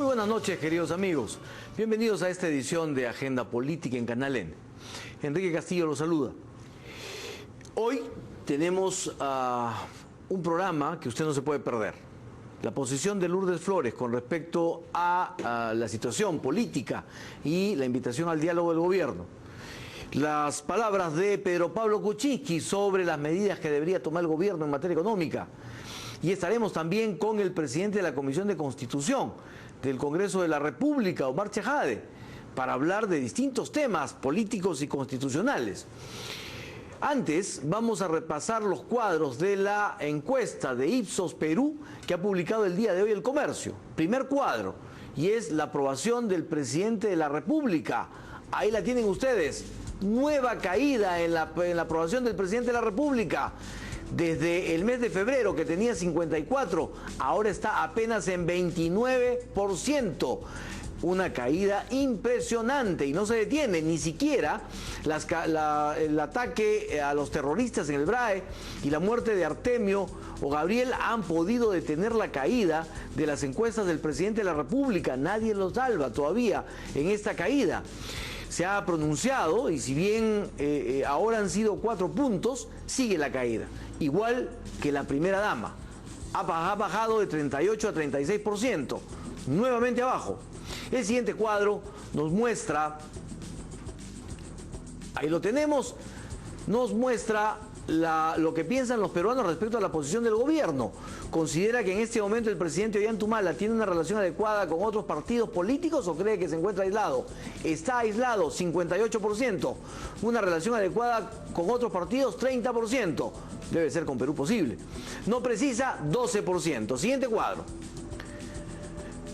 Muy buenas noches, queridos amigos. Bienvenidos a esta edición de Agenda Política en Canal N. Enrique Castillo los saluda. Hoy tenemos un programa que usted no se puede perder. La posición de Lourdes Flores con respecto a la situación política y la invitación al diálogo del gobierno. Las palabras de Pedro Pablo Kuczynski sobre las medidas que debería tomar el gobierno en materia económica. Y estaremos también con el presidente de la Comisión de Constitución del Congreso de la República, Omar Chejade, para hablar de distintos temas políticos y constitucionales. Antes, vamos a repasar los cuadros de la encuesta de Ipsos Perú que ha publicado el día de hoy El Comercio. Primer cuadro, y es la aprobación del presidente de la República. Ahí la tienen ustedes. Nueva caída en la aprobación del presidente de la República. Desde el mes de febrero, que tenía 54, ahora está apenas en 29%. Una caída impresionante y no se detiene, ni siquiera el ataque a los terroristas en el BRAE y la muerte de Artemio o Gabriel han podido detener la caída de las encuestas del presidente de la República. Nadie los salva todavía en esta caída. Se ha pronunciado y si bien ahora han sido 4 puntos, sigue la caída. Igual que la primera dama. Ha bajado de 38 a 36%. Nuevamente abajo. El siguiente cuadro nos muestra, ahí lo tenemos, nos muestra lo que piensan los peruanos respecto a la posición del gobierno. ¿Considera que en este momento el presidente Ollanta tiene una relación adecuada con otros partidos políticos o cree que se encuentra aislado? Está aislado, 58%. Una relación adecuada con otros partidos, 30%. Debe ser con Perú Posible. No precisa, 12%. Siguiente cuadro.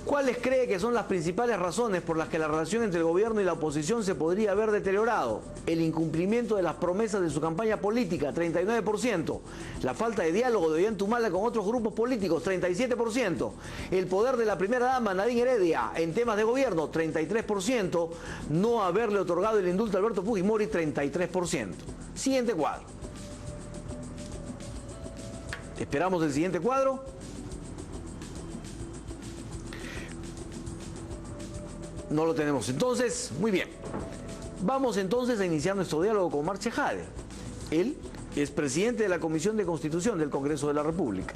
¿Cuáles cree que son las principales razones por las que la relación entre el gobierno y la oposición se podría haber deteriorado? El incumplimiento de las promesas de su campaña política, 39%. La falta de diálogo de Ollanta con otros grupos políticos, 37%. El poder de la primera dama, Nadine Heredia, en temas de gobierno, 33%. No haberle otorgado el indulto a Alberto Fujimori, 33%. Siguiente cuadro. Esperamos el siguiente cuadro. No lo tenemos. Entonces, muy bien. Vamos entonces a iniciar nuestro diálogo con Omar Chejade. Él es presidente de la Comisión de Constitución del Congreso de la República.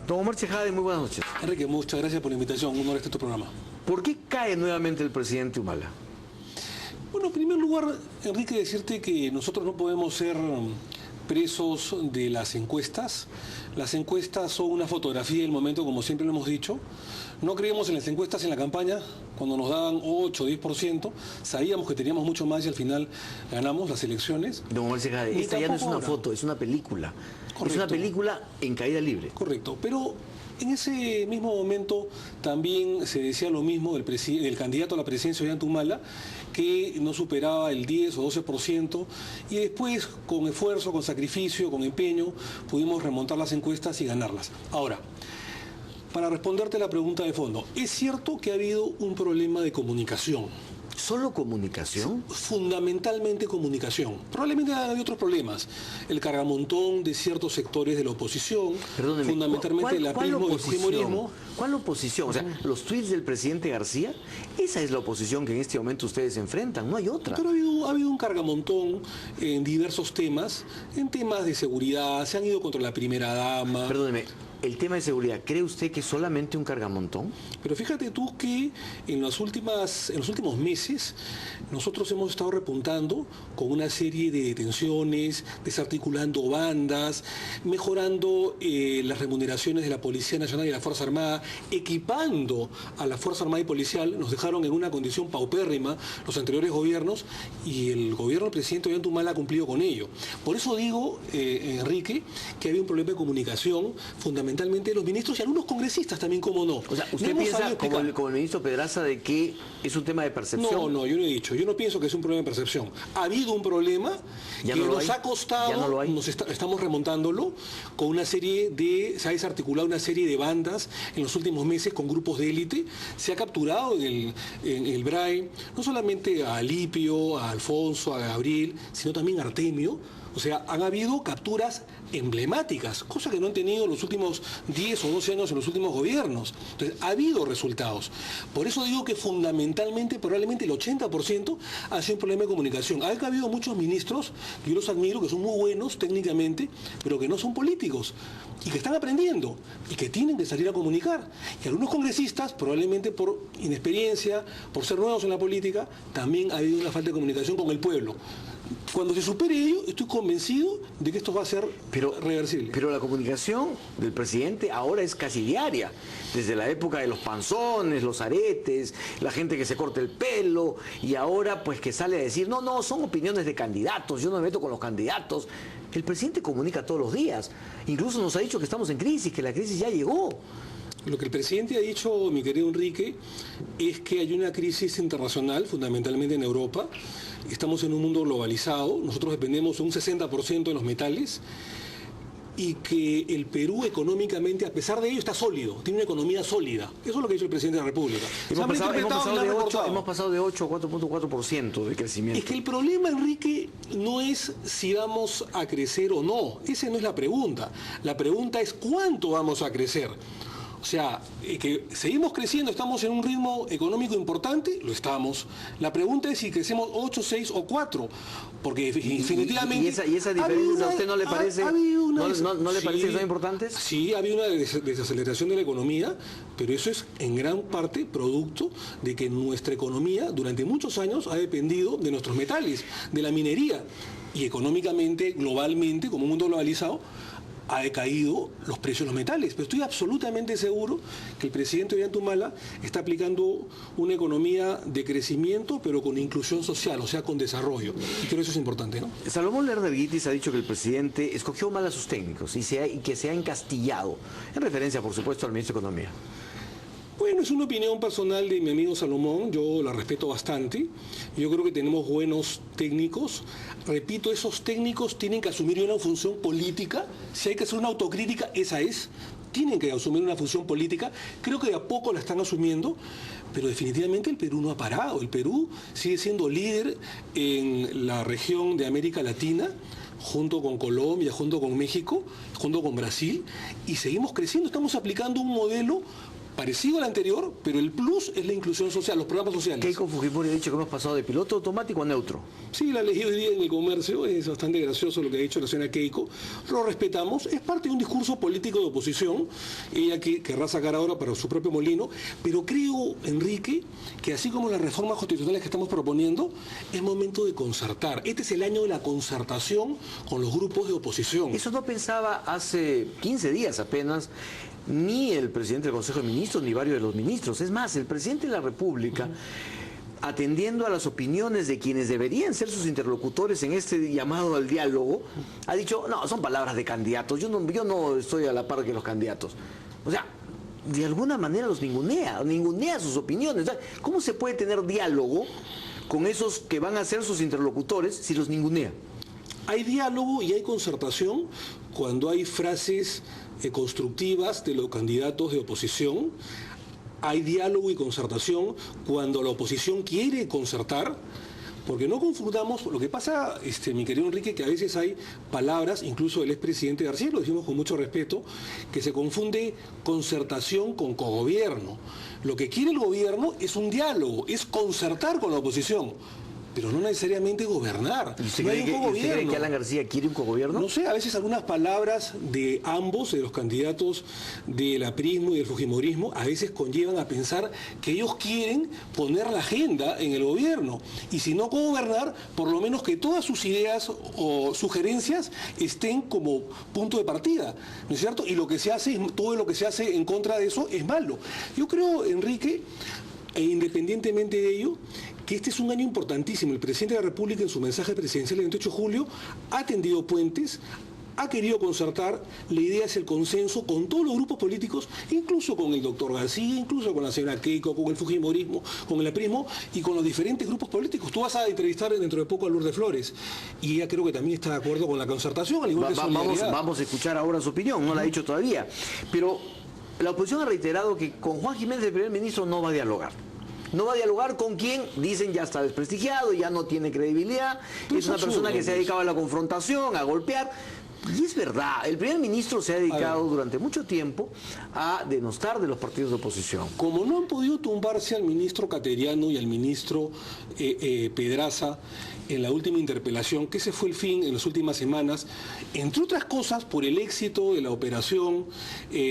Don Omar Chejade, muy buenas noches. Enrique, muchas gracias por la invitación. Un honor este tu programa. ¿Por qué cae nuevamente el presidente Humala? Bueno, en primer lugar, Enrique, decirte que nosotros no podemos ser presos de las encuestas. Las encuestas son una fotografía del momento, como siempre lo hemos dicho. No creíamos en las encuestas en la campaña, cuando nos daban 8 o 10%, sabíamos que teníamos mucho más y al final ganamos las elecciones. Don Omar Chejade, esta ya no es una foto, es una película. Correcto. Es una película en caída libre. Correcto, pero en ese mismo momento también se decía lo mismo del candidato a la presidencia Ollanta Humala, que no superaba el 10 o 12%, y después, con esfuerzo, con sacrificio, con empeño, pudimos remontar las encuestas y ganarlas. Ahora, para responderte la pregunta de fondo, es cierto que ha habido un problema de comunicación. ¿Solo comunicación? Fundamentalmente comunicación. Probablemente hay otros problemas. El cargamontón de ciertos sectores de la oposición, perdóneme, fundamentalmente el aprismo del fujimorismo. ¿Cuál oposición? O sea, los tweets del presidente García, esa es la oposición que en este momento ustedes enfrentan, no hay otra. Pero ha habido un cargamontón en diversos temas, en temas de seguridad, se han ido contra la primera dama. Perdóneme, el tema de seguridad, ¿cree usted que es solamente un cargamontón? Pero fíjate tú que en los últimos meses nosotros hemos estado repuntando con una serie de detenciones, desarticulando bandas, mejorando las remuneraciones de la Policía Nacional y la Fuerza Armada, equipando a la Fuerza Armada y Policial. Nos dejaron en una condición paupérrima los anteriores gobiernos y el gobierno del presidente Ollanta Humala ha cumplido con ello. Por eso digo, Enrique, que había un problema de comunicación fundamentalmente los ministros y algunos congresistas también, como no. O sea, ¿usted piensa, como el ministro Pedraza, de que es un tema de percepción? No, yo no he dicho. Yo no pienso que es un problema de percepción. Ha habido un problema que nos ha costado, estamos remontándolo, con una serie se ha desarticulado una serie de bandas en los últimos meses con grupos de élite. Se ha capturado en el BRAE, no solamente a Alipio, a Alfonso, a Gabriel, sino también a Artemio, O sea, han habido capturas emblemáticas, cosa que no han tenido los últimos 10 o 12 años en los últimos gobiernos. Entonces, ha habido resultados. Por eso digo que fundamentalmente, probablemente el 80% ha sido un problema de comunicación. Ha habido muchos ministros, yo los admiro, que son muy buenos técnicamente, pero que no son políticos y que están aprendiendo y que tienen que salir a comunicar. Y algunos congresistas, probablemente por inexperiencia, por ser nuevos en la política, también ha habido una falta de comunicación con el pueblo. Cuando se supere ello, estoy convencido de que esto va a ser reversible. Pero la comunicación del presidente ahora es casi diaria. Desde la época de los panzones, los aretes, la gente que se corta el pelo, y ahora pues que sale a decir, no, son opiniones de candidatos, yo no me meto con los candidatos. El presidente comunica todos los días. Incluso nos ha dicho que estamos en crisis, que la crisis ya llegó. Lo que el presidente ha dicho, mi querido Enrique, es que hay una crisis internacional, fundamentalmente en Europa. Estamos en un mundo globalizado, nosotros dependemos un 60% de los metales, y que el Perú económicamente, a pesar de ello, está sólido, tiene una economía sólida. Eso es lo que ha dicho el presidente de la República. Hemos pasado de 8 a 4.4% de crecimiento. Es que el problema, Enrique, no es si vamos a crecer o no. Esa no es la pregunta. La pregunta es cuánto vamos a crecer. O sea, que seguimos creciendo, estamos en un ritmo económico importante, lo estamos. La pregunta es si crecemos 8, 6 o 4, porque definitivamente... ¿Y esa diferencia a usted no le parece, no le parece que son importantes? Sí, ha habido una desaceleración de la economía, pero eso es en gran parte producto de que nuestra economía durante muchos años ha dependido de nuestros metales, de la minería, y económicamente, globalmente, como un mundo globalizado, ha decaído los precios de los metales. Pero estoy absolutamente seguro que el presidente Ollanta está aplicando una economía de crecimiento, pero con inclusión social, o sea, con desarrollo. Y creo que eso es importante, ¿no? Salomón Lerner Guitis ha dicho que el presidente escogió mal a sus técnicos y que se ha encastillado, en referencia, por supuesto, al ministro de Economía. Bueno, es una opinión personal de mi amigo Salomón, yo la respeto bastante. Yo creo que tenemos buenos técnicos. Repito, esos técnicos tienen que asumir una función política. Si hay que hacer una autocrítica, esa es. Tienen que asumir una función política. Creo que de a poco la están asumiendo, pero definitivamente el Perú no ha parado. El Perú sigue siendo líder en la región de América Latina, junto con Colombia, junto con México, junto con Brasil, y seguimos creciendo. Estamos aplicando un modelo parecido al anterior, pero el plus es la inclusión social, los programas sociales. Keiko Fujimori ha dicho que hemos pasado de piloto automático a neutro. Sí, la leí hoy día en El Comercio, es bastante gracioso lo que ha dicho la señora Keiko. Lo respetamos, es parte de un discurso político de oposición, ella que querrá sacar ahora para su propio molino, pero creo, Enrique, que así como las reformas constitucionales que estamos proponiendo, es momento de concertar. Este es el año de la concertación con los grupos de oposición. Eso no pensaba hace 15 días apenas ni el presidente del Consejo de Ministros, ni varios de los ministros. Es más, el presidente de la República, atendiendo a las opiniones de quienes deberían ser sus interlocutores en este llamado al diálogo, ha dicho, no, son palabras de candidatos, yo no estoy a la par que los candidatos. O sea, de alguna manera los ningunea sus opiniones. O sea, ¿cómo se puede tener diálogo con esos que van a ser sus interlocutores si los ningunea? Hay diálogo y hay concertación cuando hay frases constructivas de los candidatos de oposición. Hay diálogo y concertación cuando la oposición quiere concertar, porque no confundamos. Lo que pasa, mi querido Enrique, que a veces hay palabras, incluso del expresidente García, lo decimos con mucho respeto, que se confunde concertación con cogobierno. Lo que quiere el gobierno es un diálogo, es concertar con la oposición, pero no necesariamente gobernar. ¿Usted cree que Alan García quiere un cogobierno? No sé, a veces algunas palabras de ambos, de los candidatos del aprismo y del fujimorismo, a veces conllevan a pensar que ellos quieren poner la agenda en el gobierno. Y si no gobernar, por lo menos que todas sus ideas o sugerencias estén como punto de partida, ¿no es cierto? Y lo que se hace, todo lo que se hace en contra de eso es malo. Yo creo, Enrique, e independientemente de ello, que este es un año importantísimo. El presidente de la República, en su mensaje presidencial el 28 de julio, ha tendido puentes, ha querido concertar. La idea es el consenso con todos los grupos políticos, incluso con el doctor García, incluso con la señora Keiko, con el fujimorismo, con el aprismo y con los diferentes grupos políticos. Tú vas a entrevistar dentro de poco a Lourdes Flores y ella creo que también está de acuerdo con la concertación, al igual que Solidaridad. Vamos a escuchar ahora su opinión, no la ha dicho todavía. Pero la oposición ha reiterado que con Juan Jiménez, el primer ministro, no va a dialogar. No va a dialogar con quien dicen ya está desprestigiado, ya no tiene credibilidad, es una persona que se ha dedicado a la confrontación, a golpear. Y es verdad, el primer ministro se ha dedicado durante mucho tiempo a denostar de los partidos de oposición. Como no han podido tumbarse al ministro Cateriano y al ministro Pedraza en la última interpelación, que ese fue el fin en las últimas semanas, entre otras cosas por el éxito de la operación,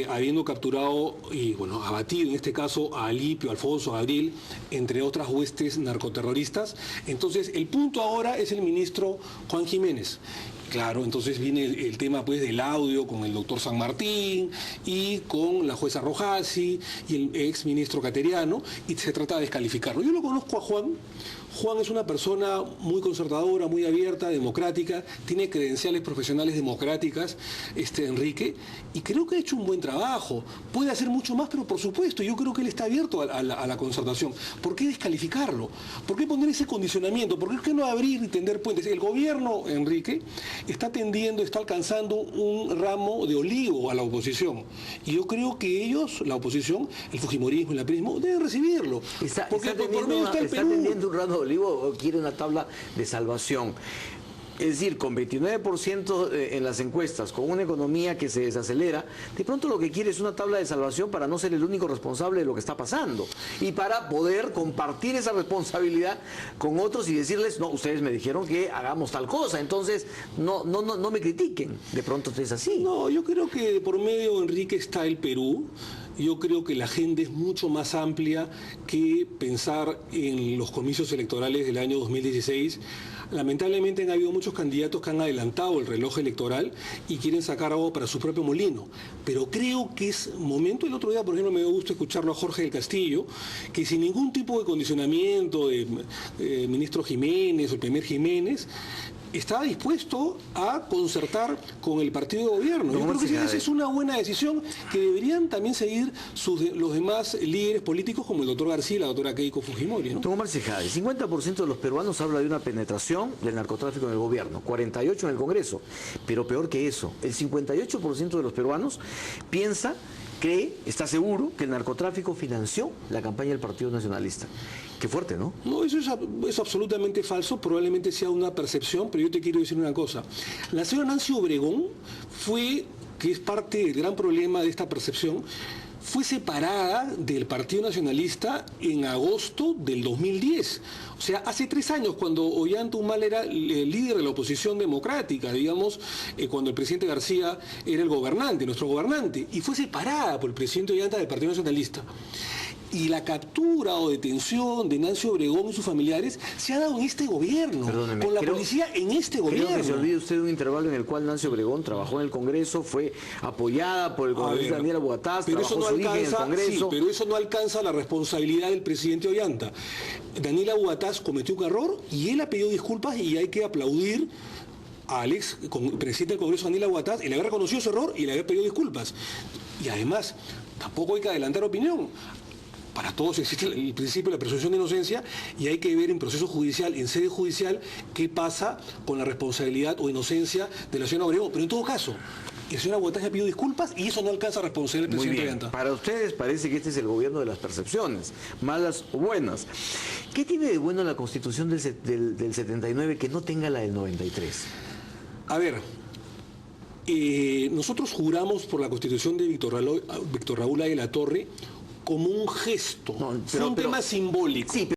habiendo capturado y bueno, abatido en este caso a Alipio, Alfonso, Gabriel, entre otras huestes narcoterroristas. Entonces el punto ahora es el ministro Juan Jiménez. Claro, entonces viene el tema pues del audio con el doctor San Martín y con la jueza Rojasi y el ex ministro Cateriano, y se trata de descalificarlo. Yo lo conozco a Juan. Juan es una persona muy conservadora, muy abierta, democrática, tiene credenciales profesionales democráticas, Enrique, y creo que ha hecho un buen trabajo. Puede hacer mucho más, pero por supuesto, yo creo que él está abierto a la concertación. ¿Por qué descalificarlo? ¿Por qué poner ese condicionamiento? ¿Por qué no abrir y tender puentes? El gobierno, Enrique, está alcanzando un ramo de olivo a la oposición. Y yo creo que ellos, la oposición, el fujimorismo, el aprismo, deben recibirlo. Está teniendo un ramo de olivo o quiere una tabla de salvación. Es decir, con 29% en las encuestas, con una economía que se desacelera, de pronto lo que quiere es una tabla de salvación para no ser el único responsable de lo que está pasando y para poder compartir esa responsabilidad con otros y decirles, no, ustedes me dijeron que hagamos tal cosa, entonces no me critiquen. De pronto es así. No, yo creo que por medio, Enrique, está el Perú. Yo creo que la agenda es mucho más amplia que pensar en los comicios electorales del año 2016. Lamentablemente han habido muchos candidatos que han adelantado el reloj electoral y quieren sacar algo para su propio molino. Pero creo que es momento, el otro día, por ejemplo, me dio gusto escucharlo a Jorge del Castillo, que sin ningún tipo de condicionamiento de ministro Jiménez o el primer Jiménez, está dispuesto a concertar con el partido de gobierno. Yo creo que esa es una buena decisión que deberían también seguir los demás líderes políticos como el doctor García y la doctora Keiko Fujimori, ¿no? Don Omar Sejade, 50% de los peruanos habla de una penetración del narcotráfico en el gobierno, 48% en el Congreso, pero peor que eso, el 58% de los peruanos piensa, cree, está seguro que el narcotráfico financió la campaña del Partido Nacionalista. Qué fuerte, ¿no? No, eso es absolutamente falso, probablemente sea una percepción, pero yo te quiero decir una cosa. La señora Nancy Obregón que es parte del gran problema de esta percepción, fue separada del Partido Nacionalista en agosto del 2010. O sea, hace 3 años, cuando Ollanta Humala era el líder de la oposición democrática, digamos, cuando el presidente García era el gobernante, nuestro gobernante, y fue separada por el presidente Ollanta del Partido Nacionalista. Y la captura o detención de Nancy Obregón y sus familiares se ha dado en este gobierno, perdóneme, con la policía en este gobierno. Creo que se olvide usted de un intervalo en el cual Nancy Obregón trabajó en el Congreso, fue apoyada por el congresista Daniela Huataz, trabajó su hija en el Congreso. Sí, pero eso no alcanza la responsabilidad del presidente Ollanta. Daniela Huataz cometió un error y él ha pedido disculpas y hay que aplaudir al ex presidente del Congreso, Daniela Huataz, el haber reconocido su error y el haber pedido disculpas. Y además, tampoco hay que adelantar opinión. Para todos existe el principio de la presunción de inocencia y hay que ver en proceso judicial, en sede judicial, qué pasa con la responsabilidad o inocencia de la señora Obregón. Pero en todo caso, la señora Huataz ha pedido disculpas y eso no alcanza a responsabilizar al presidente Ollanta. Para ustedes parece que este es el gobierno de las percepciones, malas o buenas. ¿Qué tiene de bueno la Constitución del 79 que no tenga la del 93? A ver, nosotros juramos por la Constitución de Víctor Raúl Aguilar Torre como un gesto, fue un tema simbólico. Sí,